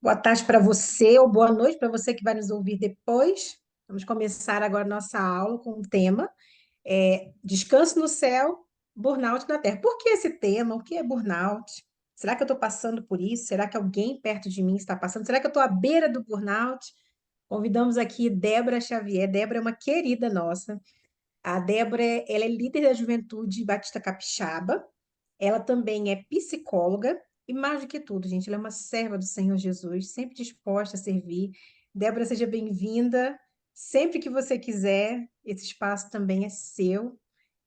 Boa tarde para você, ou boa noite para você que vai nos ouvir depois. Vamos começar agora nossa aula com o tema Descanso no céu, burnout na terra. Por que esse tema? O que é burnout? Será que eu estou passando por isso? Será que alguém perto de mim está passando? Será que eu estou à beira do burnout? Convidamos aqui Débora Xavier. Débora é uma querida nossa. A Débora, ela é líder da Juventude Batista Capixaba. Ela também é psicóloga e, mais do que tudo, gente, ela é uma serva do Senhor Jesus, sempre disposta a servir. Débora, seja bem-vinda. Sempre que você quiser, esse espaço também é seu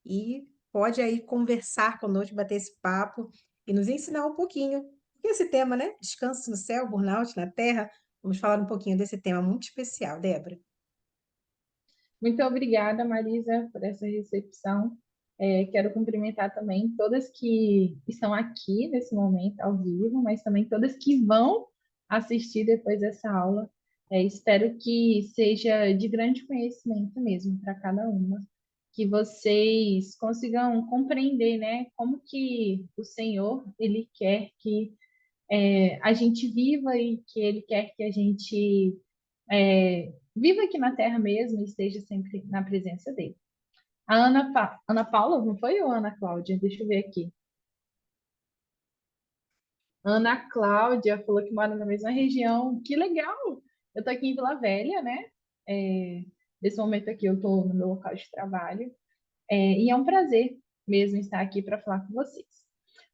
e pode aí conversar conosco, bater esse papo e nos ensinar um pouquinho. E esse tema, né? Descanso no céu, burnout na terra. Vamos falar um pouquinho desse tema muito especial, Débora. Muito obrigada, Marisa, por essa recepção. Quero cumprimentar também todas que estão aqui nesse momento, ao vivo, mas também todas que vão assistir depois dessa aula. Espero que seja de grande conhecimento mesmo para cada uma, que vocês consigam compreender, né, como que o Senhor, Ele quer que a gente viva e que Ele quer que a gente viva aqui na Terra mesmo e esteja sempre na presença dele. A Ana Paula, não foi ou Ana Cláudia? Deixa eu ver aqui. Ana Cláudia falou que mora na mesma região. Que legal! Eu tô aqui em Vila Velha, né? É, Nesse momento aqui eu tô no meu local de trabalho. E é um prazer mesmo estar aqui para falar com vocês.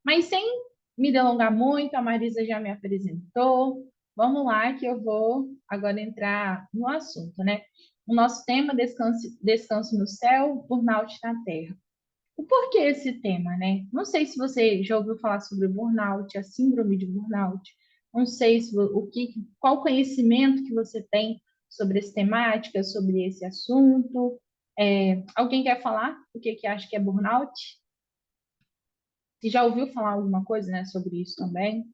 Mas sem me delongar muito, a Marisa já me apresentou. Vamos lá, que eu vou agora entrar no assunto, né? O nosso tema, descanso no céu, burnout na terra. O porquê esse tema, né? Não sei se você já ouviu falar sobre burnout, a síndrome de burnout. Não sei se qual conhecimento que você tem sobre essa temática, sobre esse assunto. Alguém quer falar o que acha que é burnout? Se já ouviu falar alguma coisa, né, sobre isso também?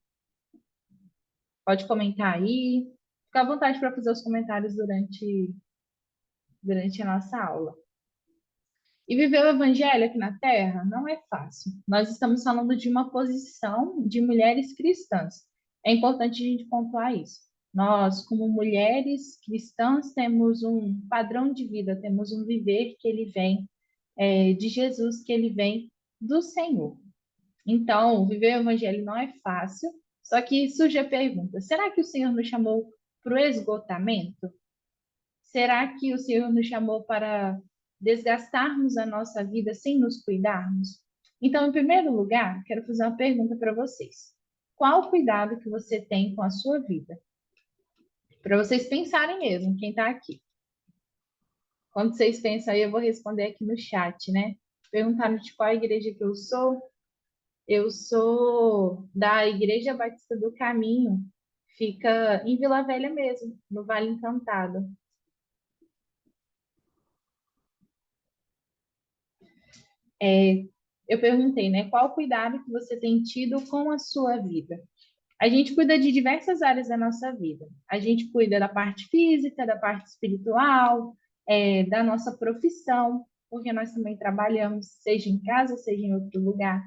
Pode comentar aí. Fica à vontade para fazer os comentários durante a nossa aula. E viver o evangelho aqui na Terra não é fácil. Nós estamos falando de uma posição de mulheres cristãs. É importante a gente pontuar isso. Nós, como mulheres cristãs, temos um padrão de vida, temos um viver que ele vem de Jesus, que ele vem do Senhor. Então, viver o evangelho não é fácil, só que surge a pergunta: será que o Senhor nos chamou para o esgotamento? Será que o Senhor nos chamou para desgastarmos a nossa vida sem nos cuidarmos? Então, em primeiro lugar, quero fazer uma pergunta para vocês. Qual o cuidado que você tem com a sua vida? Para vocês pensarem mesmo, quem está aqui. Quando vocês pensam aí, eu vou responder aqui no chat, né? Perguntaram de qual igreja que eu sou. Eu sou da Igreja Batista do Caminho, fica em Vila Velha mesmo, no Vale Encantado. É, eu perguntei, né, qual o cuidado que você tem tido com a sua vida? A gente cuida de diversas áreas da nossa vida. A gente cuida da parte física, da parte espiritual, da nossa profissão, porque nós também trabalhamos, seja em casa, seja em outro lugar,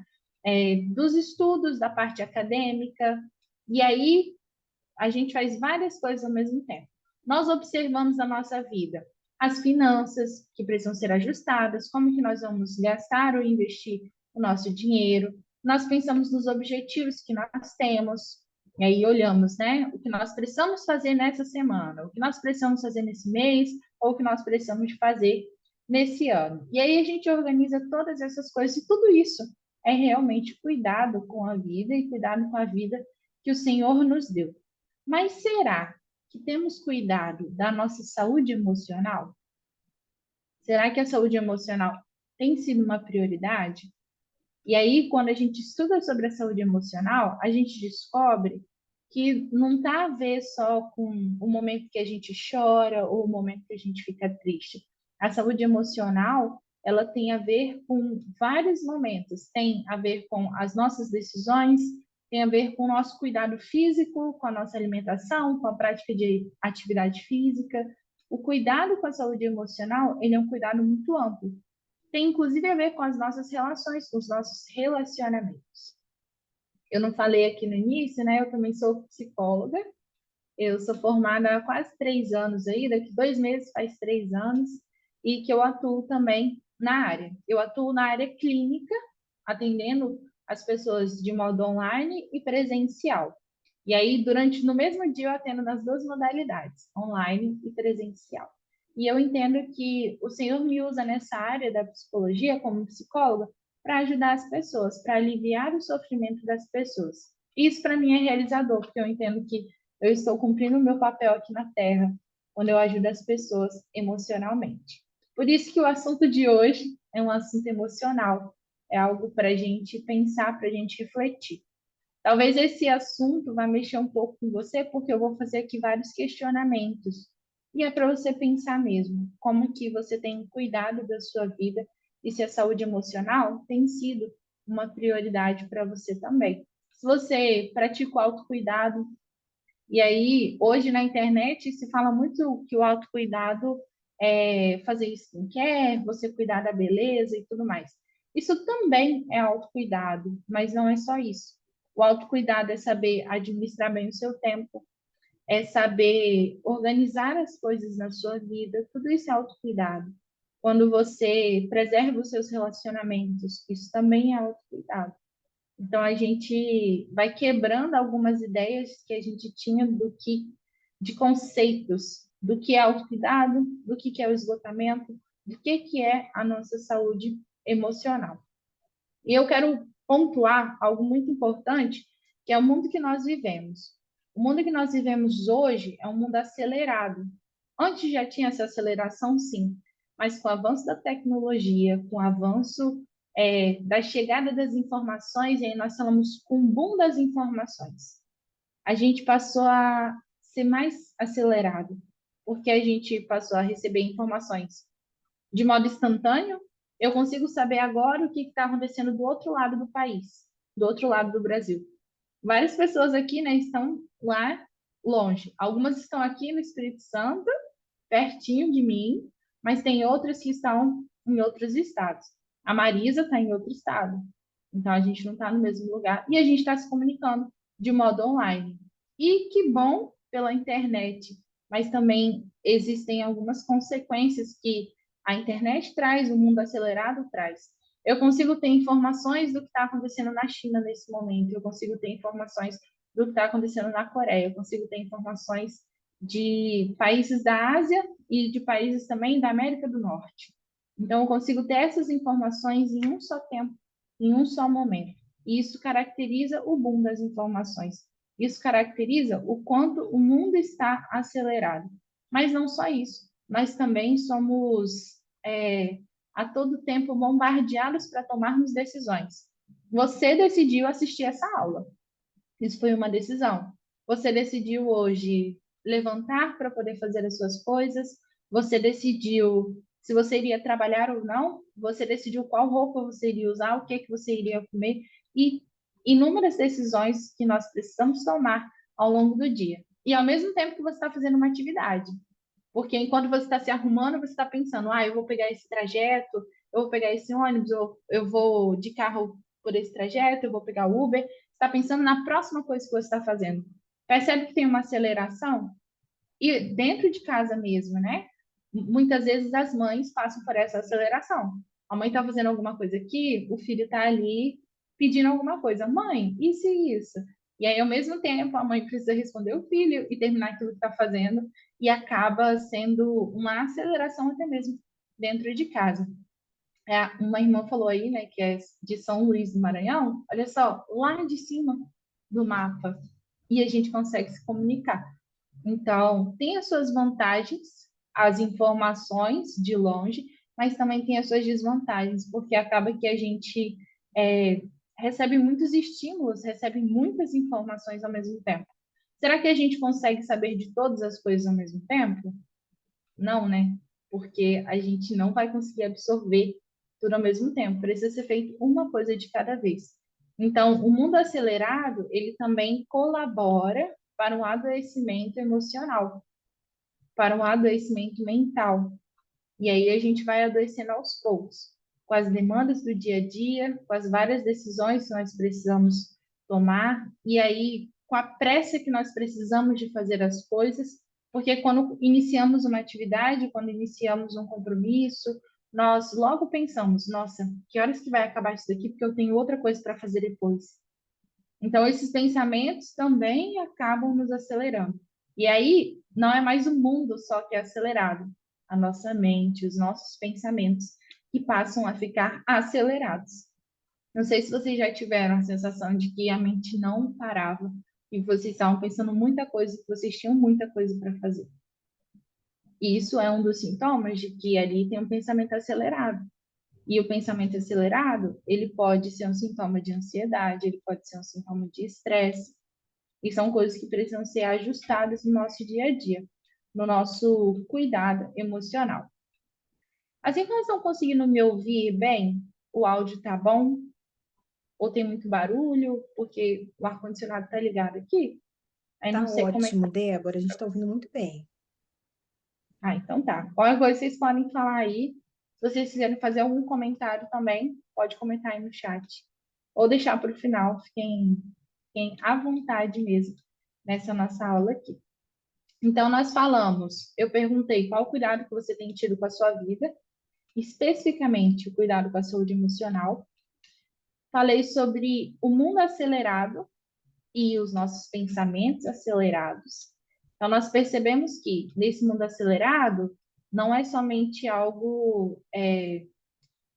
dos estudos, da parte acadêmica. E aí, a gente faz várias coisas ao mesmo tempo. Nós observamos a nossa vida, as finanças que precisam ser ajustadas, como que nós vamos gastar ou investir o nosso dinheiro. Nós pensamos nos objetivos que nós temos, e aí olhamos, né, o que nós precisamos fazer nessa semana, o que nós precisamos fazer nesse mês, ou o que nós precisamos fazer nesse ano. E aí a gente organiza todas essas coisas, e tudo isso é realmente cuidado com a vida e cuidado com a vida que o Senhor nos deu. Mas será que temos cuidado da nossa saúde emocional? Será que a saúde emocional tem sido uma prioridade? E aí, quando a gente estuda sobre a saúde emocional, a gente descobre que não está a ver só com o momento que a gente chora ou o momento que a gente fica triste. A saúde emocional, ela tem a ver com vários momentos. Tem a ver com as nossas decisões, tem a ver com o nosso cuidado físico, com a nossa alimentação, com a prática de atividade física. O cuidado com a saúde emocional, ele é um cuidado muito amplo. Tem inclusive a ver com as nossas relações, com os nossos relacionamentos. Eu não falei aqui no início, né? Eu também sou psicóloga Eu sou formada há quase 3 anos aí, daqui 2 meses faz 3 anos, e que eu atuo também na área. Eu atuo na área clínica, atendendo as pessoas de modo online e presencial. E aí, no mesmo dia, eu atendo nas duas modalidades, online e presencial. E eu entendo que o Senhor me usa nessa área da psicologia como psicóloga para ajudar as pessoas, para aliviar o sofrimento das pessoas. Isso para mim é realizador, porque eu entendo que eu estou cumprindo o meu papel aqui na Terra, quando eu ajudo as pessoas emocionalmente. Por isso que o assunto de hoje é um assunto emocional, é algo para a gente pensar, para a gente refletir. Talvez esse assunto vá mexer um pouco com você, porque eu vou fazer aqui vários questionamentos. E é para você pensar mesmo, como que você tem cuidado da sua vida e se a saúde emocional tem sido uma prioridade para você também. Se você pratica o autocuidado, e aí, hoje na internet se fala muito que o autocuidado é fazer skincare, você cuidar da beleza e tudo mais. Isso também é autocuidado, mas não é só isso. O autocuidado é saber administrar bem o seu tempo, é saber organizar as coisas na sua vida, tudo isso é autocuidado. Quando você preserva os seus relacionamentos, isso também é autocuidado. Então a gente vai quebrando algumas ideias que a gente tinha de conceitos do que é autocuidado, do que é o esgotamento, do que é a nossa saúde emocional. E eu quero pontuar algo muito importante, que é o mundo que nós vivemos. O mundo que nós vivemos hoje é um mundo acelerado. Antes já tinha essa aceleração, sim, mas com o avanço da tecnologia, com o avanço da chegada das informações, e aí nós falamos com o boom das informações, a gente passou a ser mais acelerado, porque a gente passou a receber informações de modo instantâneo. Eu consigo saber agora o que está acontecendo do outro lado do país, do outro lado do Brasil. Várias pessoas aqui, né, estão lá longe. Algumas estão aqui no Espírito Santo, pertinho de mim, mas tem outras que estão em outros estados. A Marisa está em outro estado, então a gente não está no mesmo lugar e a gente está se comunicando de modo online. E que bom pela internet, mas também existem algumas consequências que a internet traz, o mundo acelerado traz. Eu consigo ter informações do que está acontecendo na China nesse momento, eu consigo ter informações do que está acontecendo na Coreia, eu consigo ter informações de países da Ásia e de países também da América do Norte. Então, eu consigo ter essas informações em um só tempo, em um só momento. E isso caracteriza o boom das informações. Isso caracteriza o quanto o mundo está acelerado. Mas não só isso, nós também somos a todo tempo bombardeados para tomarmos decisões. Você decidiu assistir essa aula. Isso foi uma decisão. Você decidiu hoje levantar para poder fazer as suas coisas, você decidiu se você iria trabalhar ou não, você decidiu qual roupa você iria usar, o que que você iria comer e inúmeras decisões que nós precisamos tomar ao longo do dia. E ao mesmo tempo que você está fazendo uma atividade, porque enquanto você está se arrumando, você está pensando, eu vou pegar esse trajeto, eu vou pegar esse ônibus, eu vou de carro por esse trajeto, eu vou pegar o Uber. Você está pensando na próxima coisa que você está fazendo. Percebe que tem uma aceleração? E dentro de casa mesmo, né? Muitas vezes as mães passam por essa aceleração. A mãe está fazendo alguma coisa aqui, o filho está ali pedindo alguma coisa. Mãe, isso e isso. E aí, ao mesmo tempo, a mãe precisa responder o filho e terminar aquilo que está fazendo, e acaba sendo uma aceleração até mesmo dentro de casa. Uma irmã falou aí, né, que é de São Luís do Maranhão, olha só, lá de cima do mapa, e a gente consegue se comunicar. Então, tem as suas vantagens, as informações de longe, mas também tem as suas desvantagens, porque acaba que a gente é, recebe muitos estímulos, recebe muitas informações ao mesmo tempo. Será que a gente consegue saber de todas as coisas ao mesmo tempo? Não, né? Porque a gente não vai conseguir absorver tudo ao mesmo tempo. Precisa ser feito uma coisa de cada vez. Então, o mundo acelerado, ele também colabora para um adoecimento emocional, para um adoecimento mental. E aí a gente vai adoecendo aos poucos, com as demandas do dia a dia, com as várias decisões que nós precisamos tomar. E aí, com a pressa que nós precisamos de fazer as coisas, porque quando iniciamos uma atividade, quando iniciamos um compromisso, nós logo pensamos, nossa, que horas que vai acabar isso daqui, porque eu tenho outra coisa para fazer depois. Então, esses pensamentos também acabam nos acelerando. E aí, não é mais o mundo só que é acelerado, a nossa mente, os nossos pensamentos, que passam a ficar acelerados. Não sei se vocês já tiveram a sensação de que a mente não parava e vocês estavam pensando muita coisa, que vocês tinham muita coisa para fazer. E isso é um dos sintomas de que ali tem um pensamento acelerado. E o pensamento acelerado, ele pode ser um sintoma de ansiedade, ele pode ser um sintoma de estresse. E são coisas que precisam ser ajustadas no nosso dia a dia, no nosso cuidado emocional. Assim que nós estão conseguindo me ouvir bem, o áudio tá bom, ou tem muito barulho, porque o ar-condicionado está ligado aqui. Aí não Tá sei como é que tá. ótimo, Débora. A gente está ouvindo muito bem. Ah, então tá. Qualquer coisa vocês podem falar aí. Se vocês quiserem fazer algum comentário também, pode comentar aí no chat. Ou deixar para o final, fiquem à vontade mesmo nessa nossa aula aqui. Então, nós falamos, eu perguntei qual o cuidado que você tem tido com a sua vida, especificamente o cuidado com a saúde emocional. Falei sobre o mundo acelerado e os nossos pensamentos acelerados. Então, nós percebemos que nesse mundo acelerado não é somente algo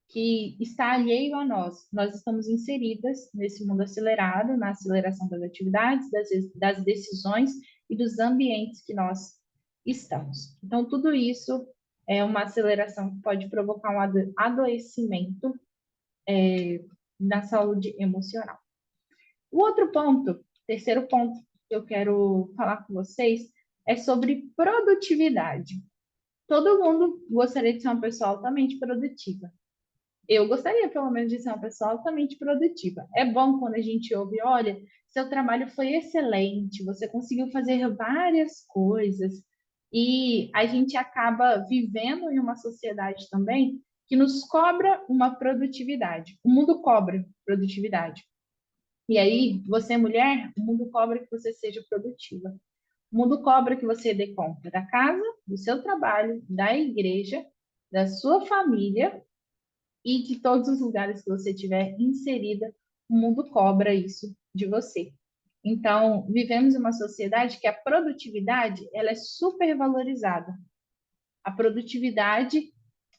que está alheio a nós. Nós estamos inseridas nesse mundo acelerado, na aceleração das atividades, das decisões e dos ambientes que nós estamos. Então, tudo isso é uma aceleração que pode provocar um adoecimento na saúde emocional. O outro ponto, terceiro ponto que eu quero falar com vocês é sobre produtividade. Todo mundo gostaria de ser uma pessoa altamente produtiva. Eu gostaria, pelo menos, de ser uma pessoa altamente produtiva. É bom quando a gente ouve, olha, seu trabalho foi excelente, você conseguiu fazer várias coisas, e a gente acaba vivendo em uma sociedade também que nos cobra uma produtividade. O mundo cobra produtividade. E aí, você, mulher, o mundo cobra que você seja produtiva. O mundo cobra que você dê conta da casa, do seu trabalho, da igreja, da sua família e de todos os lugares que você estiver inserida. O mundo cobra isso de você. Então, vivemos em uma sociedade que a produtividade ela é super valorizada. A produtividade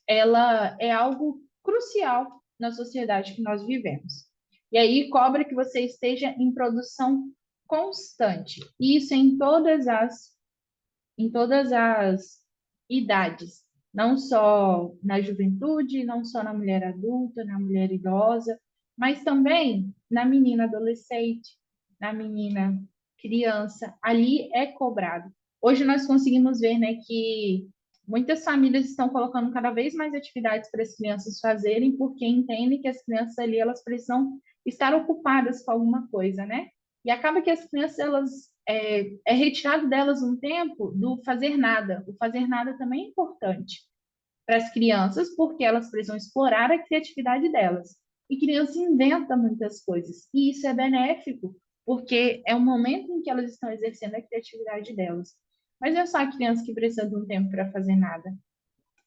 ela é algo crucial na sociedade que nós vivemos. E aí cobra que você esteja em produção constante. Isso em todas as idades, não só na juventude, não só na mulher adulta, na mulher idosa, mas também na menina adolescente, na menina criança. Ali é cobrado. Hoje nós conseguimos ver, né, que muitas famílias estão colocando cada vez mais atividades para as crianças fazerem, porque entendem que as crianças ali elas precisam estar ocupadas com alguma coisa, né? E acaba que as crianças elas é retirado delas um tempo do fazer nada. O fazer nada também é importante para as crianças, porque elas precisam explorar a criatividade delas. E criança inventa muitas coisas. E isso é benéfico, porque é o momento em que elas estão exercendo a criatividade delas. Mas não é só a criança que precisa de um tempo para fazer nada.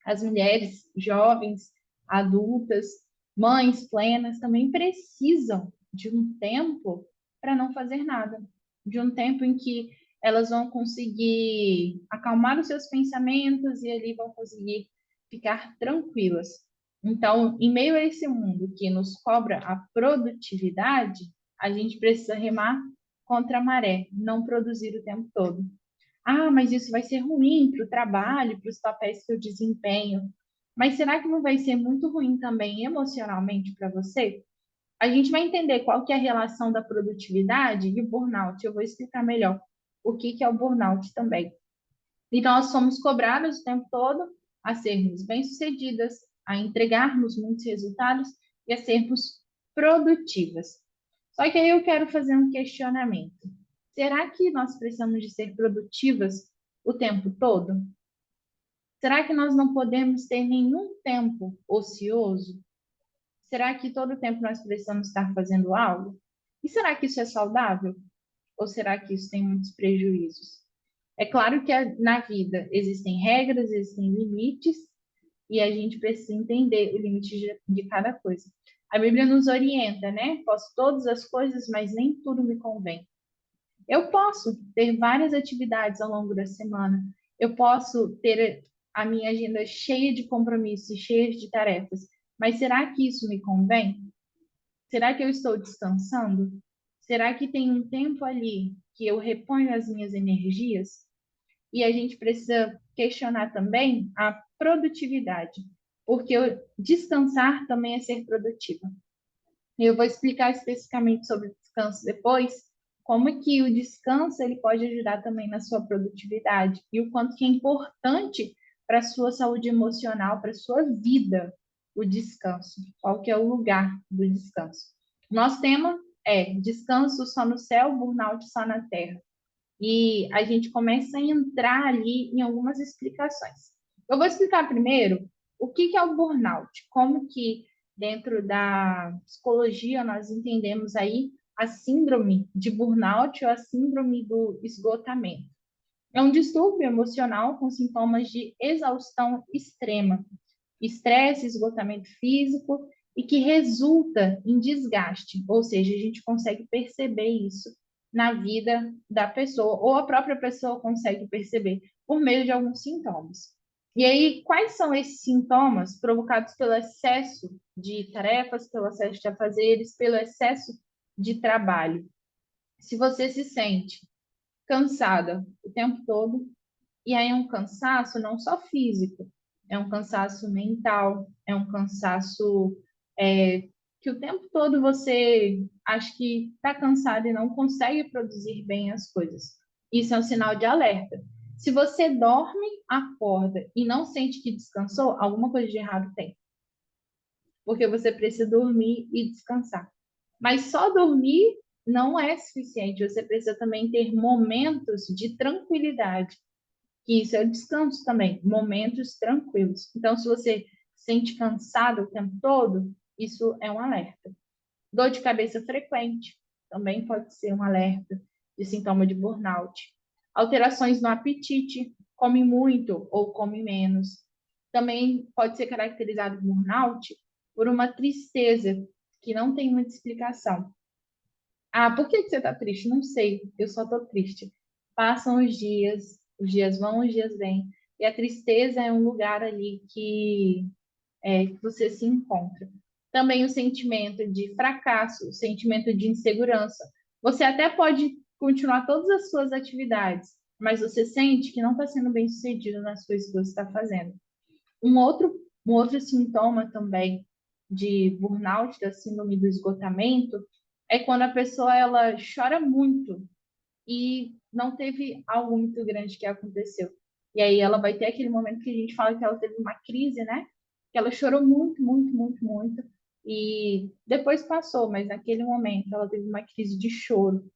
As mulheres, jovens, adultas, mães plenas também precisam de um tempo para não fazer nada, de um tempo em que elas vão conseguir acalmar os seus pensamentos e ali vão conseguir ficar tranquilas. Então, em meio a esse mundo que nos cobra a produtividade, a gente precisa remar contra a maré, não produzir o tempo todo. Ah, mas isso vai ser ruim para o trabalho, para os papéis que eu desempenho. Mas será que não vai ser muito ruim também emocionalmente para você? A gente vai entender qual que é a relação da produtividade e o burnout. Eu vou explicar melhor o que é o burnout também. Então, nós somos cobradas o tempo todo a sermos bem-sucedidas, a entregarmos muitos resultados e a sermos produtivas. Só que aí eu quero fazer um questionamento. Será que nós precisamos de ser produtivas o tempo todo? Será que nós não podemos ter nenhum tempo ocioso? Será que todo tempo nós precisamos estar fazendo algo? E será que isso é saudável? ou será que isso tem muitos prejuízos? É claro que na vida existem regras, existem limites, e a gente precisa entender o limite de cada coisa. A Bíblia nos orienta, né? Posso todas as coisas, mas nem tudo me convém. Eu posso ter várias atividades ao longo da semana. Eu posso ter a minha agenda cheia de compromissos, cheia de tarefas. Mas será que isso me convém? Será que eu estou descansando? Será que tem um tempo ali que eu reponho as minhas energias? E a gente precisa questionar também a produtividade, porque descansar também é ser produtiva. Eu vou explicar especificamente sobre descanso depois, como que o descanso ele pode ajudar também na sua produtividade e o quanto que é importante para a sua saúde emocional, para a sua vida, o descanso. Qual que é o lugar do descanso? Nosso tema é descanso só no céu, burnout só na terra. E a gente começa a entrar ali em algumas explicações. Eu vou explicar primeiro o que é o burnout, como que dentro da psicologia nós entendemos aí a síndrome de burnout ou a síndrome do esgotamento. É um distúrbio emocional com sintomas de exaustão extrema, estresse, esgotamento físico e que resulta em desgaste, ou seja, a gente consegue perceber isso na vida da pessoa, ou a própria pessoa consegue perceber por meio de alguns sintomas. E aí, quais são esses sintomas provocados pelo excesso de tarefas, pelo excesso de afazeres, pelo excesso de trabalho? Se você se sente cansada o tempo todo, e aí é um cansaço não só físico, é um cansaço mental, é um cansaço que o tempo todo você acha que está cansado e não consegue produzir bem as coisas. Isso é um sinal de alerta. Se você dorme, acorda e não sente que descansou, alguma coisa de errado tem. Porque você precisa dormir e descansar. Mas só dormir não é suficiente. Você precisa também ter momentos de tranquilidade, que isso é o descanso também, momentos tranquilos. Então, se você se sente cansado o tempo todo, isso é um alerta. Dor de cabeça frequente também pode ser um alerta de sintoma de burnout. Alterações no apetite, come muito ou come menos. Também pode ser caracterizado burnout por uma tristeza que não tem muita explicação. Ah, por que você está triste? Não sei, eu só estou triste. Passam os dias vão, os dias vêm, e a tristeza é um lugar ali que você se encontra. Também o sentimento de fracasso, o sentimento de insegurança. Você até pode continuar todas as suas atividades, mas você sente que não está sendo bem sucedido nas coisas que você está fazendo. Um outro, um outro sintoma também de burnout, da síndrome do esgotamento, é quando a pessoa ela chora muito e não teve algo muito grande que aconteceu. E aí ela vai ter aquele momento que a gente fala que ela teve uma crise, né? Que ela chorou muito, muito, muito, muito. E depois passou, mas naquele momento ela teve uma crise de choro.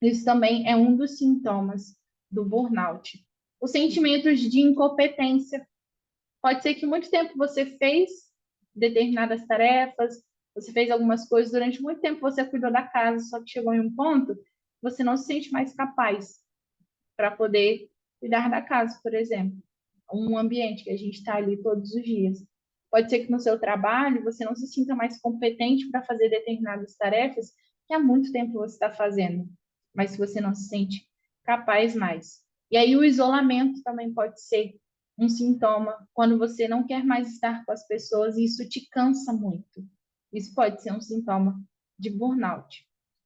Isso também é um dos sintomas do burnout. Os sentimentos de incompetência. Pode ser que muito tempo você fez determinadas tarefas, você fez algumas coisas, durante muito tempo você cuidou da casa, só que chegou em um ponto você não se sente mais capaz para poder cuidar da casa, por exemplo. Um ambiente que a gente está ali todos os dias. Pode ser que no seu trabalho você não se sinta mais competente para fazer determinadas tarefas que há muito tempo você está fazendo, mas se você não se sente capaz mais. E aí o isolamento também pode ser um sintoma quando você não quer mais estar com as pessoas e isso te cansa muito. Isso pode ser um sintoma de burnout.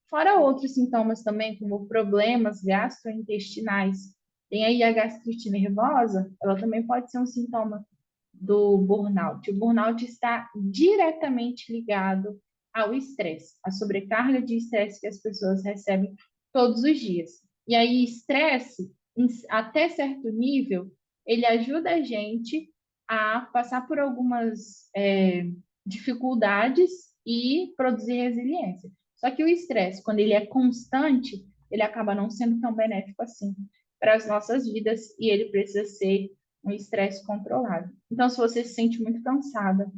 Fora outros sintomas também, como problemas gastrointestinais. Tem aí a gastrite nervosa, ela também pode ser um sintoma do burnout. O burnout está diretamente ligado ao estresse, à sobrecarga de estresse que as pessoas recebem todos os dias. E aí, estresse, até certo nível, ele ajuda a gente a passar por algumas dificuldades e produzir resiliência. Só que o estresse, quando ele é constante, ele acaba não sendo tão benéfico assim para as nossas vidas e ele precisa ser um estresse controlado. Então, se você se sente muito cansada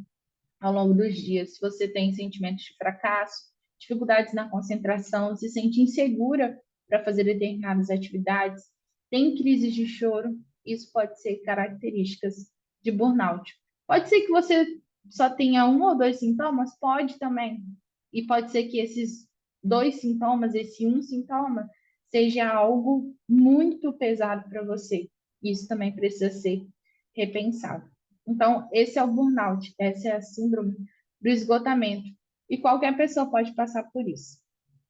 ao longo dos dias, se você tem sentimentos de fracasso, dificuldades na concentração, se sente insegura para fazer determinadas atividades, tem crises de choro, isso pode ser características de burnout. Pode ser que você só tenha um ou dois sintomas? Pode também. E pode ser que esses dois sintomas, esse um sintoma, seja algo muito pesado para você. Isso também precisa ser repensado. Então, esse é o burnout, essa é a síndrome do esgotamento. E qualquer pessoa pode passar por isso.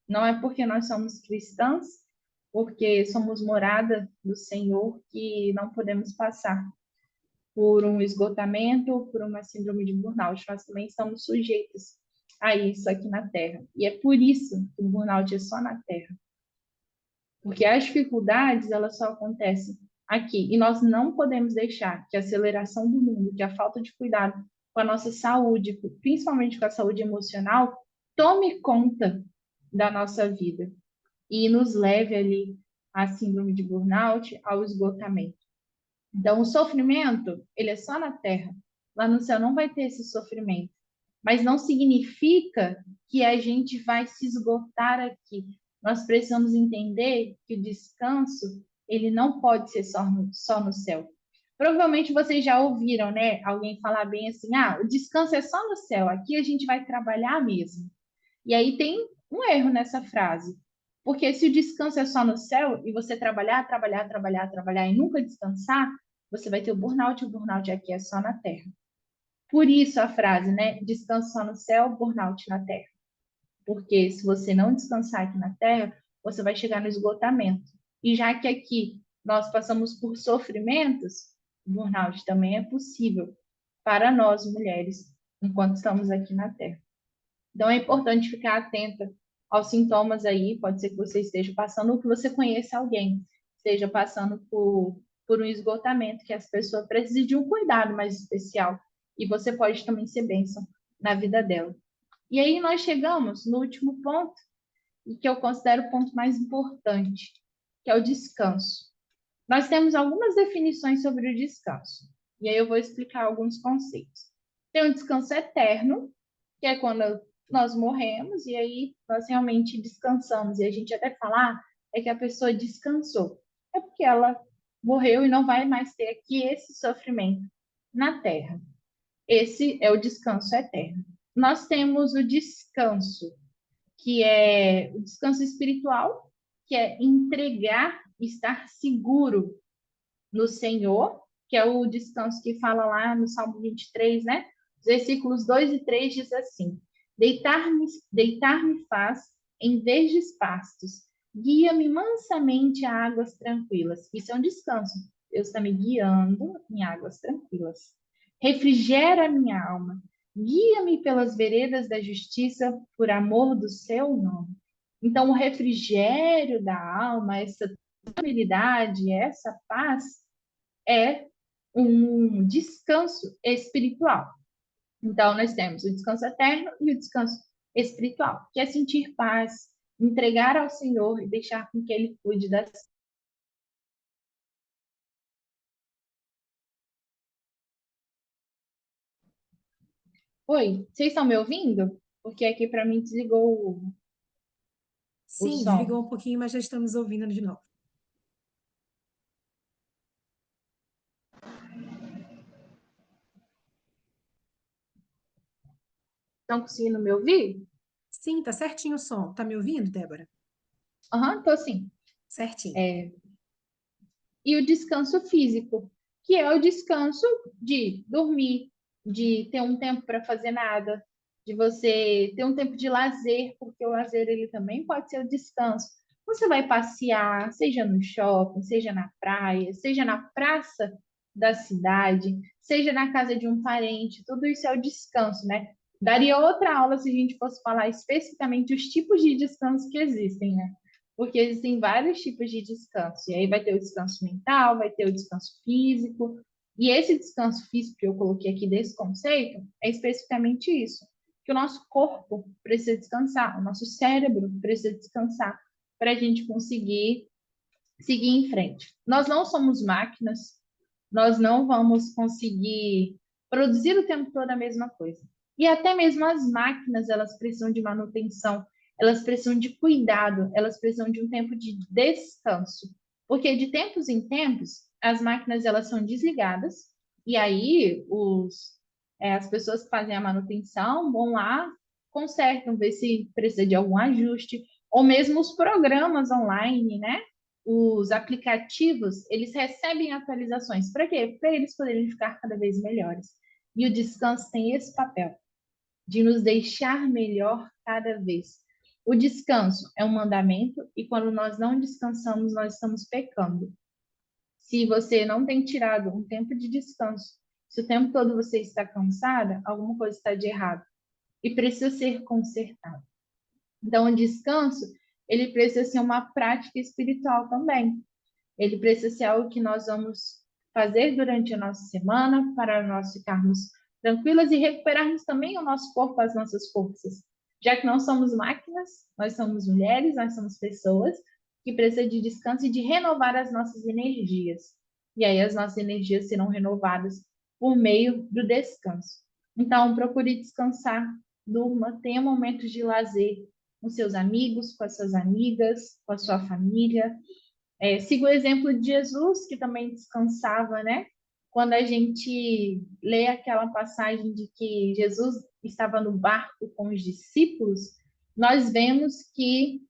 Não é porque nós somos cristãs, porque somos morada do Senhor, que não podemos passar por um esgotamento, por uma síndrome de burnout. Nós também estamos sujeitos a isso aqui na Terra. E é por isso que o burnout é só na Terra. Porque as dificuldades, elas só acontecem aqui. E nós não podemos deixar que a aceleração do mundo, que a falta de cuidado com a nossa saúde, principalmente com a saúde emocional, tome conta da nossa vida e nos leve ali à síndrome de burnout, ao esgotamento. Então, o sofrimento, ele é só na Terra. Lá no céu não vai ter esse sofrimento. Mas não significa que a gente vai se esgotar aqui. Nós precisamos entender que o descanso, ele não pode ser só no céu. Provavelmente vocês já ouviram, né, alguém falar bem assim: ah, o descanso é só no céu, aqui a gente vai trabalhar mesmo. E aí tem um erro nessa frase. Porque se o descanso é só no céu e você trabalhar, trabalhar, trabalhar, trabalhar e nunca descansar, você vai ter o burnout aqui é só na terra. Por isso a frase, né? Descanso só no céu, burnout na terra. Porque se você não descansar aqui na terra, você vai chegar no esgotamento. E já que aqui nós passamos por sofrimentos, burnout também é possível para nós mulheres, enquanto estamos aqui na terra. Então é importante ficar atenta aos sintomas aí, pode ser que você esteja passando ou que você conheça alguém, esteja passando por um esgotamento, que as pessoas precisam de um cuidado mais especial. E você pode também ser bênção na vida dela. E aí nós chegamos no último ponto, e que eu considero o ponto mais importante, que é o descanso. Nós temos algumas definições sobre o descanso. E aí eu vou explicar alguns conceitos. Tem um descanso eterno, que é quando nós morremos e aí nós realmente descansamos. E a gente até falar é que a pessoa descansou. É porque ela morreu e não vai mais ter aqui esse sofrimento na Terra. Esse é o descanso eterno. Nós temos o descanso, que é o descanso espiritual, que é entregar, estar seguro no Senhor, que é o descanso que fala lá no Salmo 23, né? Os versículos 2 e 3 diz assim: Deitar-me faz em verdes pastos, guia-me mansamente a águas tranquilas. Isso é um descanso. Deus está me guiando em águas tranquilas. Refrigera a minha alma, guia-me pelas veredas da justiça, por amor do seu nome. Então, o refrigério da alma, essa tranquilidade, essa paz, é um descanso espiritual. Então, nós temos o descanso eterno e o descanso espiritual, que é sentir paz, entregar ao Senhor e deixar com que Ele cuide das. Oi, vocês estão me ouvindo? Porque aqui para mim desligou o Sim, som. desligou um pouquinho, mas já estamos ouvindo de novo. Estão conseguindo me ouvir? Sim, tá certinho o som. Tá me ouvindo, Débora? Aham, tô sim. Certinho. É, e o descanso físico, que é o descanso de dormir, de ter um tempo para fazer nada, de você ter um tempo de lazer, porque o lazer ele também pode ser o descanso. Você vai passear, seja no shopping, seja na praia, seja na praça da cidade, seja na casa de um parente, tudo isso é o descanso, né? Daria outra aula se a gente fosse falar especificamente os tipos de descanso que existem, né? Porque existem vários tipos de descanso. E aí vai ter o descanso mental, vai ter o descanso físico. E esse descanso físico que eu coloquei aqui desse conceito é especificamente isso, que o nosso corpo precisa descansar, o nosso cérebro precisa descansar para a gente conseguir seguir em frente. Nós não somos máquinas, nós não vamos conseguir produzir o tempo todo a mesma coisa. E até mesmo as máquinas, elas precisam de manutenção, elas precisam de cuidado, elas precisam de um tempo de descanso. Porque de tempos em tempos, as máquinas elas são desligadas, e aí as pessoas que fazem a manutenção vão lá, consertam, ver se precisa de algum ajuste, ou mesmo os programas online, né? Os aplicativos, eles recebem atualizações. Para quê? Para eles poderem ficar cada vez melhores. E o descanso tem esse papel de nos deixar melhor cada vez. O descanso é um mandamento e quando nós não descansamos, nós estamos pecando. Se você não tem tirado um tempo de descanso, se o tempo todo você está cansada, alguma coisa está de errado e precisa ser consertado. Então, o descanso, ele precisa ser uma prática espiritual também. Ele precisa ser algo que nós vamos fazer durante a nossa semana para nós ficarmos tranquilas e recuperarmos também o nosso corpo, as nossas forças. Já que não somos máquinas, nós somos mulheres, nós somos pessoas que precisam de descanso e de renovar as nossas energias. E aí as nossas energias serão renovadas por meio do descanso. Então, procure descansar, durma, tenha momentos de lazer com seus amigos, com as suas amigas, com a sua família. Siga o exemplo de Jesus, que também descansava, né? Quando a gente lê aquela passagem de que Jesus estava no barco com os discípulos, nós vemos que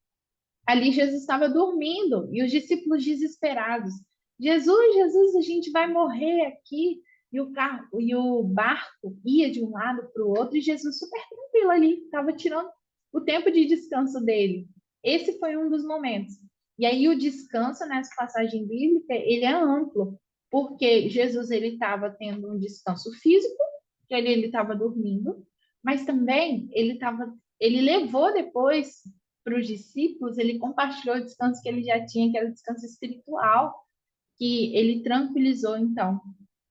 ali Jesus estava dormindo e os discípulos desesperados. Jesus, Jesus, a gente vai morrer aqui. E o barco ia de um lado para o outro e Jesus super tranquilo ali, estava tirando o tempo de descanso dele. Esse foi um dos momentos. E aí o descanso nessa passagem bíblica, ele é amplo, porque Jesus ele estava tendo um descanso físico, que ele estava dormindo, mas também ele levou depois para os discípulos, ele compartilhou o descanso que ele já tinha, que era o descanso espiritual, que ele tranquilizou então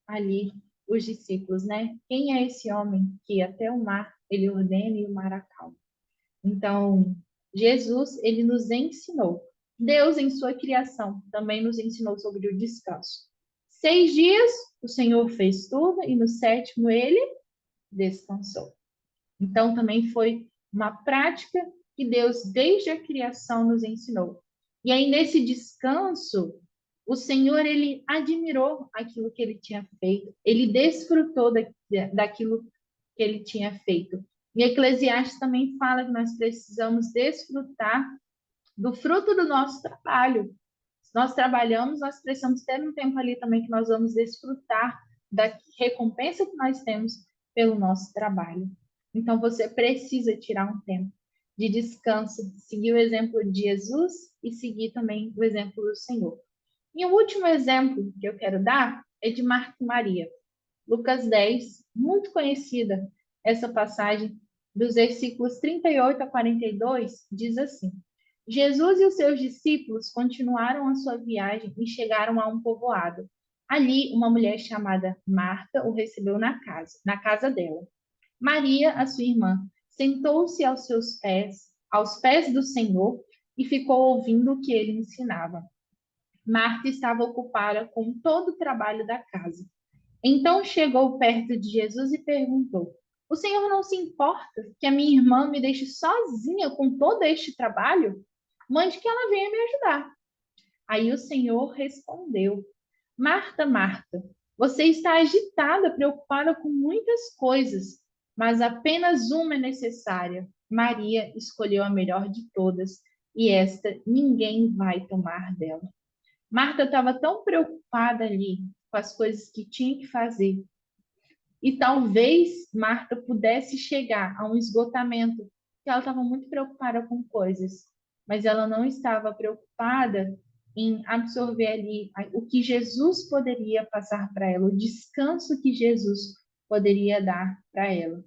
ali os discípulos, né? Quem é esse homem que até o mar ele ordena e o mar acalma? Então, Jesus, ele nos ensinou. Deus, em sua criação, também nos ensinou sobre o descanso. 6 dias, o Senhor fez tudo, e no sétimo, ele descansou. Então, também foi uma prática que Deus, desde a criação, nos ensinou. E aí, nesse descanso, o Senhor, ele admirou aquilo que ele tinha feito, ele desfrutou daquilo que ele tinha feito. E Eclesiastes também fala que nós precisamos desfrutar do fruto do nosso trabalho. Se nós trabalhamos, nós precisamos ter um tempo ali também que nós vamos desfrutar da recompensa que nós temos pelo nosso trabalho. Então, você precisa tirar um tempo de descanso, seguir o exemplo de Jesus e seguir também o exemplo do Senhor. E o último exemplo que eu quero dar é de Marta e Maria. Lucas 10, muito conhecida essa passagem, dos versículos 38 a 42, diz assim: Jesus e os seus discípulos continuaram a sua viagem e chegaram a um povoado. Ali, uma mulher chamada Marta o recebeu na casa dela. Maria, a sua irmã, sentou-se aos pés do Senhor, e ficou ouvindo o que ele ensinava. Marta estava ocupada com todo o trabalho da casa. Então chegou perto de Jesus e perguntou: O Senhor não se importa que a minha irmã me deixe sozinha com todo este trabalho? Mande que ela venha me ajudar. Aí o Senhor respondeu: Marta, Marta, você está agitada, preocupada com muitas coisas, mas apenas uma é necessária. Maria escolheu a melhor de todas, e esta ninguém vai tomar dela. Marta estava tão preocupada ali com as coisas que tinha que fazer. E talvez Marta pudesse chegar a um esgotamento, que ela estava muito preocupada com coisas, mas ela não estava preocupada em absorver ali o que Jesus poderia passar para ela, o descanso que Jesus poderia dar para ela.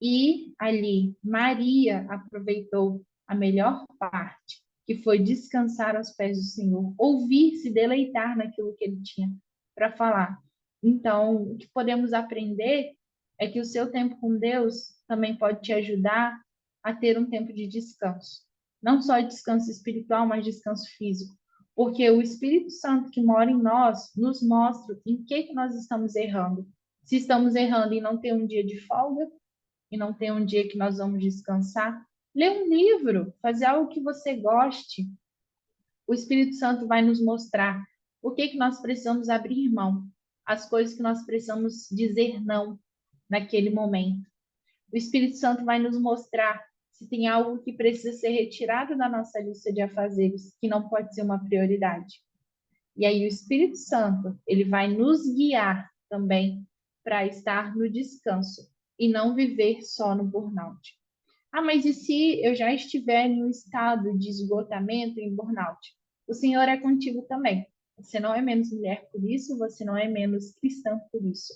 E ali Maria aproveitou a melhor parte, que foi descansar aos pés do Senhor, ouvir, se deleitar naquilo que ele tinha para falar. Então, o que podemos aprender é que o seu tempo com Deus também pode te ajudar a ter um tempo de descanso. Não só descanso espiritual, mas descanso físico. Porque o Espírito Santo que mora em nós nos mostra em que nós estamos errando. Se estamos errando em não ter um dia de folga, e não ter um dia que nós vamos descansar, ler um livro, fazer algo que você goste. O Espírito Santo vai nos mostrar o que que nós precisamos abrir mão, as coisas que nós precisamos dizer não naquele momento. O Espírito Santo vai nos mostrar se tem algo que precisa ser retirado da nossa lista de afazeres, que não pode ser uma prioridade. E aí o Espírito Santo, ele vai nos guiar também para estar no descanso e não viver só no burnout. Ah, mas e se eu já estiver em um estado de esgotamento, em burnout? O Senhor é contigo também. Você não é menos mulher por isso, você não é menos cristã por isso.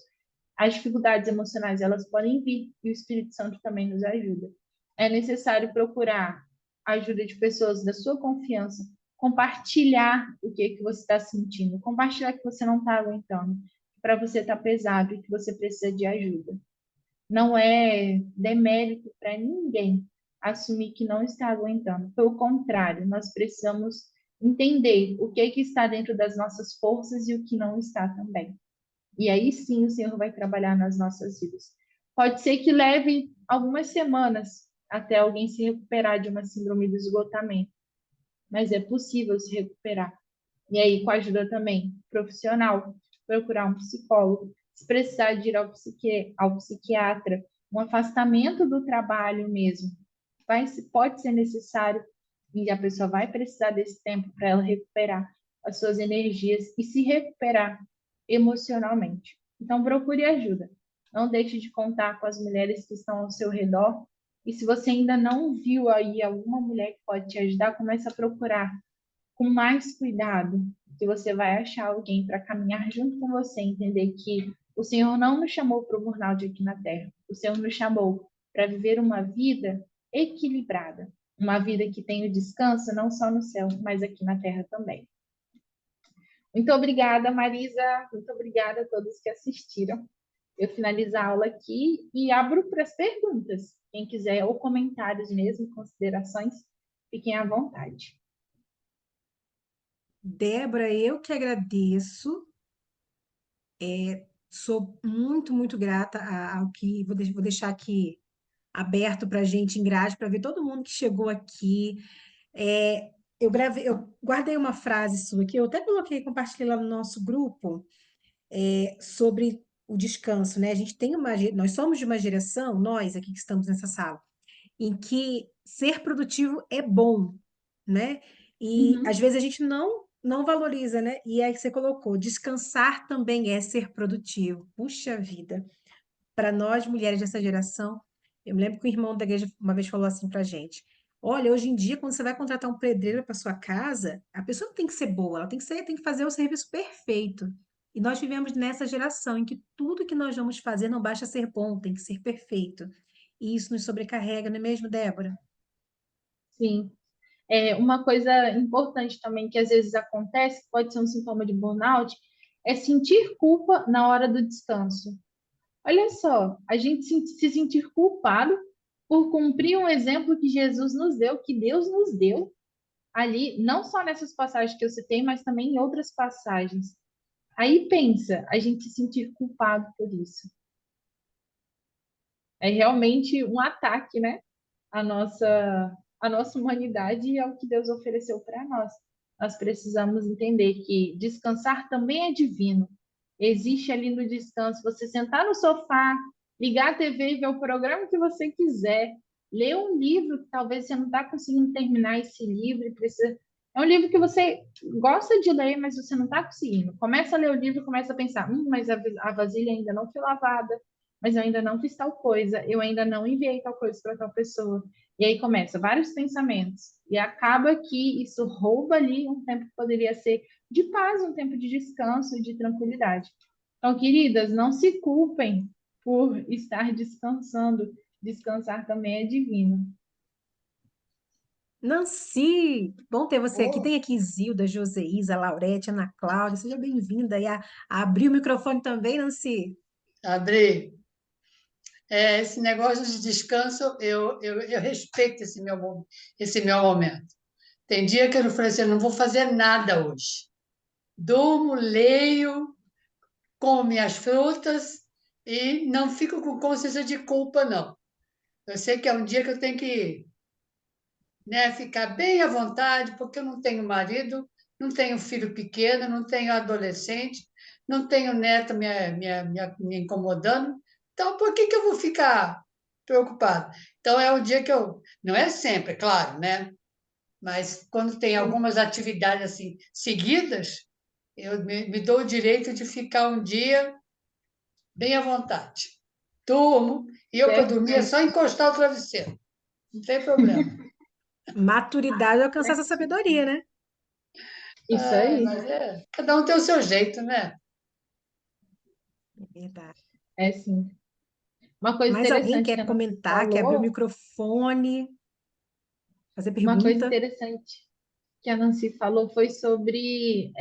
As dificuldades emocionais, elas podem vir e o Espírito Santo também nos ajuda. É necessário procurar a ajuda de pessoas da sua confiança, compartilhar o que você está sentindo, compartilhar que você não está aguentando, para você estar pesado e que você precisa de ajuda. Não é demérito para ninguém assumir que não está aguentando. Pelo contrário, nós precisamos entender o que está dentro das nossas forças e o que não está também. E aí sim o Senhor vai trabalhar nas nossas vidas. Pode ser que leve algumas semanas até alguém se recuperar de uma síndrome do esgotamento, mas é possível se recuperar. E aí, com a ajuda também profissional, procurar um psicólogo, se precisar de ir ao psiquiatra, um afastamento do trabalho mesmo, pode ser necessário e a pessoa vai precisar desse tempo para ela recuperar as suas energias e se recuperar emocionalmente. Então, procure ajuda. Não deixe de contar com as mulheres que estão ao seu redor. E se você ainda não viu aí alguma mulher que pode te ajudar, comece a procurar com mais cuidado, que você vai achar alguém para caminhar junto com você, entender que o Senhor não nos chamou para o burnout aqui na Terra. O Senhor nos chamou para viver uma vida equilibrada, uma vida que tenha o descanso não só no céu, mas aqui na Terra também. Muito obrigada, Marisa. Muito obrigada a todos que assistiram. Eu finalizo a aula aqui e abro para as perguntas. Quem quiser, ou comentários mesmo, considerações, fiquem à vontade. Débora, eu que agradeço. Sou muito, muito grata ao que vou deixar aqui aberto para a gente em grade para ver todo mundo que chegou aqui. Eu guardei uma frase sua que eu até coloquei, compartilhei lá no nosso grupo, sobre o descanso, né? A gente tem nós somos de uma geração, nós aqui que estamos nessa sala, em que ser produtivo é bom, né? E às Uhum. vezes a gente não valoriza, né? E aí você colocou, descansar também é ser produtivo. Puxa vida, para nós mulheres dessa geração, eu me lembro que o irmão da igreja uma vez falou assim pra gente: olha, hoje em dia, quando você vai contratar um pedreiro para sua casa, a pessoa não tem que ser boa, ela tem que fazer o serviço perfeito. E nós vivemos nessa geração em que tudo que nós vamos fazer não basta ser bom, tem que ser perfeito. E isso nos sobrecarrega, não é mesmo, Débora? Sim. Uma coisa importante também que às vezes acontece, pode ser um sintoma de burnout, é sentir culpa na hora do descanso. Olha só, a gente se sentir culpado por cumprir um exemplo que Jesus nos deu, que Deus nos deu ali, não só nessas passagens que eu citei, mas também em outras passagens. Aí pensa, a gente se sentir culpado por isso. É realmente um ataque, né? A nossa, a nossa humanidade e ao que Deus ofereceu para nós. Nós precisamos entender que descansar também é divino. Existe ali no descanso você sentar no sofá, ligar a TV e ver o programa que você quiser, ler um livro que talvez você não está conseguindo terminar esse livro e precisa. É um livro que você gosta de ler, mas você não está conseguindo. Começa a ler o livro, começa a pensar, mas a vasilha ainda não foi lavada, mas eu ainda não fiz tal coisa, eu ainda não enviei tal coisa para tal pessoa. E aí começa vários pensamentos. E acaba que isso rouba ali um tempo que poderia ser de paz, um tempo de descanso e de tranquilidade. Então, queridas, não se culpem por estar descansando. Descansar também é divino. Nancy, bom ter você aqui. Oh, Tem aqui Zilda, Joseísa, Laurete, Ana Cláudia. Seja bem-vinda e a abrir o microfone também, Nancy. Adri, esse negócio de descanso, eu respeito esse meu momento. Tem dia que eu falei assim, eu não vou fazer nada hoje. Durmo, leio, como minhas frutas e não fico com consciência de culpa, não. Eu sei que é um dia que eu tenho que né? Ficar bem à vontade, porque eu não tenho marido, não tenho filho pequeno, não tenho adolescente, não tenho neto me incomodando. Então, por que eu vou ficar preocupado? Então, é o dia que eu. Não é sempre, é claro, né? Mas quando tem algumas atividades assim seguidas, eu me dou o direito de ficar um dia bem à vontade. Durmo, e eu para dormir é Perfeito. só encostar o travesseiro, não tem problema. Maturidade é alcançar essa sabedoria, né? Isso aí. Mas cada um tem o seu jeito, né? É verdade. É sim. Uma coisa Mais alguém interessante que quer a Nancy comentar, quer abrir o falou, microfone, fazer uma coisa pergunta? interessante que a Nancy falou foi sobre,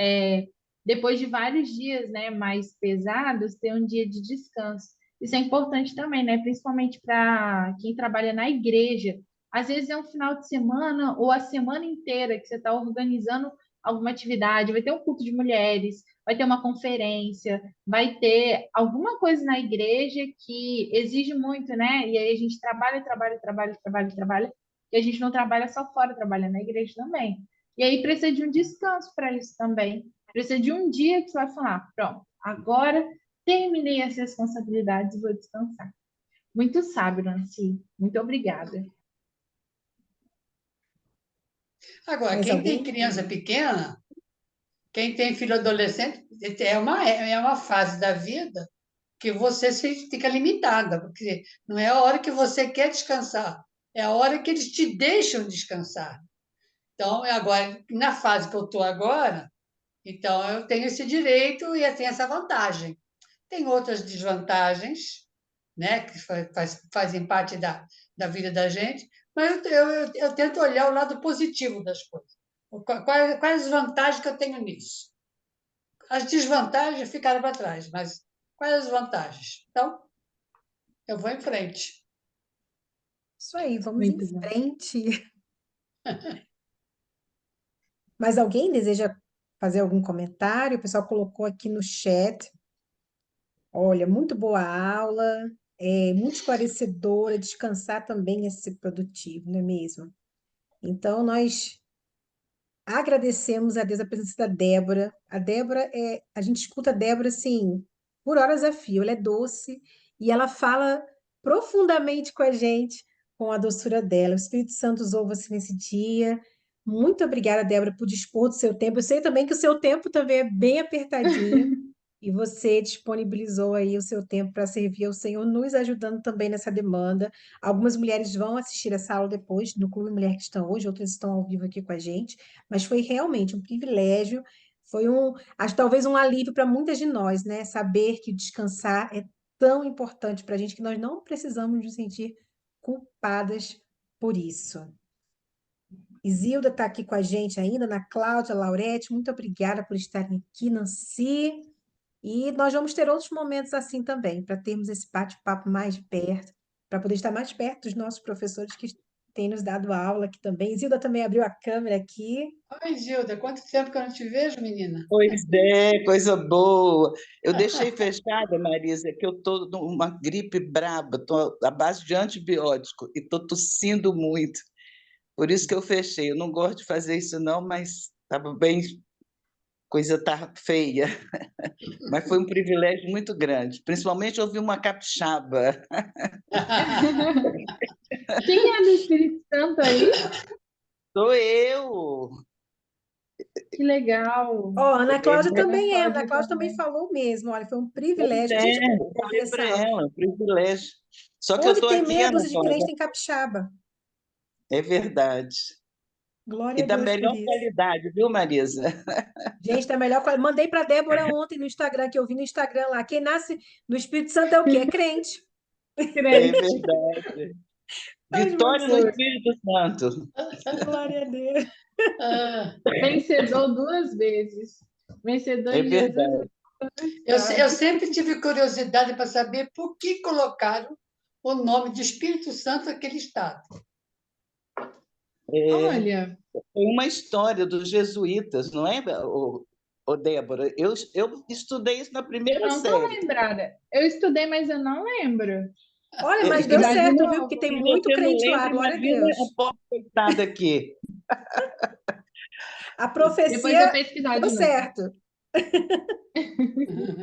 depois de vários dias, né, mais pesados, ter um dia de descanso. Isso é importante também, né, principalmente para quem trabalha na igreja. Às vezes é um final de semana ou a semana inteira que você está organizando alguma atividade, vai ter um culto de mulheres, vai ter uma conferência, vai ter alguma coisa na igreja que exige muito, né? E aí a gente trabalha, trabalha, trabalha, trabalha, trabalha, e a gente não trabalha só fora, trabalha na igreja também. E aí precisa de um descanso para isso também. Precisa de um dia que você vai falar, pronto, agora terminei as responsabilidades e vou descansar. Muito sábio, Nancy. Muito obrigada. Agora, Mais quem tem alguém? criança pequena, quem tem filho adolescente, é uma fase da vida que você fica limitada, porque não é a hora que você quer descansar, é a hora que eles te deixam descansar. Então, agora, na fase que eu estou agora, então eu tenho esse direito e eu tenho essa vantagem. Tem outras desvantagens, né, que fazem parte da vida da gente, mas eu tento olhar o lado positivo das coisas. Quais as vantagens que eu tenho nisso? As desvantagens ficaram para trás, mas quais as vantagens? Então, eu vou em frente. Isso aí, vamos em Muito bom. frente. Mais alguém deseja fazer algum comentário? O pessoal colocou aqui no chat. Olha, muito boa aula, muito esclarecedora, descansar também é ser produtivo, não é mesmo? Então, nós agradecemos a Deus a presença da Débora. A gente escuta a Débora assim, por horas a fio. Ela é doce e ela fala profundamente com a gente, com a doçura dela. O Espírito Santo usou você nesse dia. Muito obrigada, Débora, por dispor do seu tempo. Eu sei também que o seu tempo também é bem apertadinho e você disponibilizou aí o seu tempo para servir ao Senhor, nos ajudando também nessa demanda. Algumas mulheres vão assistir essa aula depois no Clube Mulher Cristã hoje, outras estão ao vivo aqui com a gente, mas foi realmente um privilégio, acho talvez um alívio para muitas de nós, né? Saber que descansar é tão importante para a gente que nós não precisamos nos sentir culpadas por isso. Isilda está aqui com a gente ainda, Ana Cláudia, Laurete, muito obrigada por estarem aqui, Nancy. E nós vamos ter outros momentos assim também, para termos esse bate-papo mais perto, para poder estar mais perto dos nossos professores que têm nos dado aula aqui também. Isilda também abriu a câmera aqui. Oi, Gilda, quanto tempo que eu não te vejo, menina? Pois é, coisa boa. Eu deixei fechada, Marisa, que eu estou numa gripe braba, estou à base de antibiótico e estou tossindo muito. Por isso que eu fechei. Eu não gosto de fazer isso, não, mas estava bem, coisa está feia. Mas foi um privilégio muito grande, principalmente ouvir uma capixaba. Quem é do Espírito Santo aí? Sou eu! Que legal. Ó, Ana É, Cláudia Ana também é, Ana Cláudia Cláudia também também. falou mesmo. Olha, foi um pois privilégio. A é, gente eu ouvir falei para essa aula. ela, privilégio. Só que eu Onde estou tem aqui, meia Ana dúzia de crente, Cláudia, tem capixaba. é verdade. Glória E a da Deus por melhor isso. qualidade, viu, Marisa? Gente, tá melhor. Mandei para Débora ontem no Instagram, que eu vi no Instagram lá. Quem nasce no Espírito Santo é o quê? É crente. É Crente. verdade. Ai, Vitória no Foi. Espírito Santo. glória a Deus. Ah, Vencedor duas vezes. Vencedor É em Jesus verdade. no eu estado. sempre tive curiosidade para saber por que colocaram o nome de Espírito Santo naquele estado. É, Olha, foi uma história dos jesuítas, não é, Débora? Eu estudei isso na eu primeira não tô série. lembrada. Eu estudei, mas eu não lembro. Olha, mas Se deu Idade certo, viu? nova. Porque tem você muito não crente lá, lembra, glória a imagina Deus. a pobre coitada aqui. A Depois eu profecia pesquisar deu de novo. certo.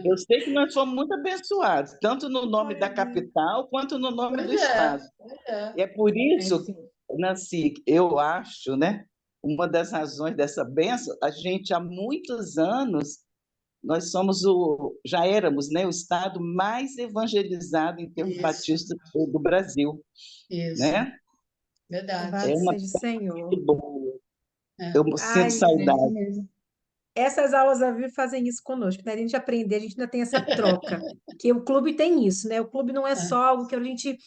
Eu sei que nós somos muito abençoados, tanto no nome Glória da a Deus. capital quanto no nome do Pois é, estado. pois é. E é por É isso, sim. Nancy, eu acho, né? Uma das razões dessa bênção, a gente há muitos anos, nós somos já éramos, né, o estado mais evangelizado em termos Isso, batistas do Brasil, isso, né? verdade. É Louvado uma seja o coisa Senhor. boa. É. Eu sinto Ai, É isso saudade. mesmo. essas aulas ao vivo fazem isso conosco, né? A gente aprender, a gente ainda tem essa troca. Que o clube tem isso, né? O clube não é É. só algo que a gente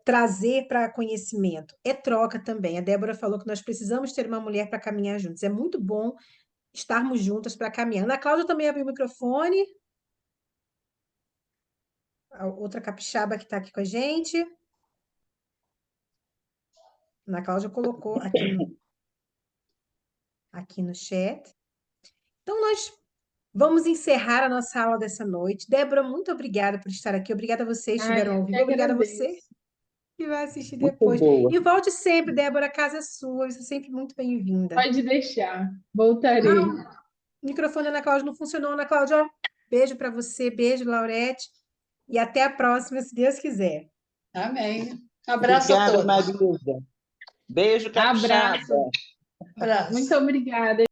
trazer para conhecimento, é troca também. A Débora falou que nós precisamos ter uma mulher para caminhar juntos. É muito bom estarmos juntas para caminhar. Ana Cláudia também abriu o microfone, a outra capixaba que está aqui com a gente. Ana Cláudia colocou aqui no chat. Então, nós vamos encerrar a nossa aula dessa noite. Débora, muito obrigada por estar aqui. Obrigada a vocês que Ai, estiveram ao eu que vivo. Obrigada a você agradeço. que vai assistir Muito depois. boa. E volte sempre, Débora, a casa é sua. Você é sempre muito bem-vinda. Pode deixar. Voltarei. O microfone da Ana Cláudia não funcionou. Ana Cláudia, ó, beijo para você, beijo, Laurete. E até a próxima, se Deus quiser. Amém. Abraço a Obrigada, todos. Marisa. Beijo, capixaba. Abraço. Muito Abraço. obrigada.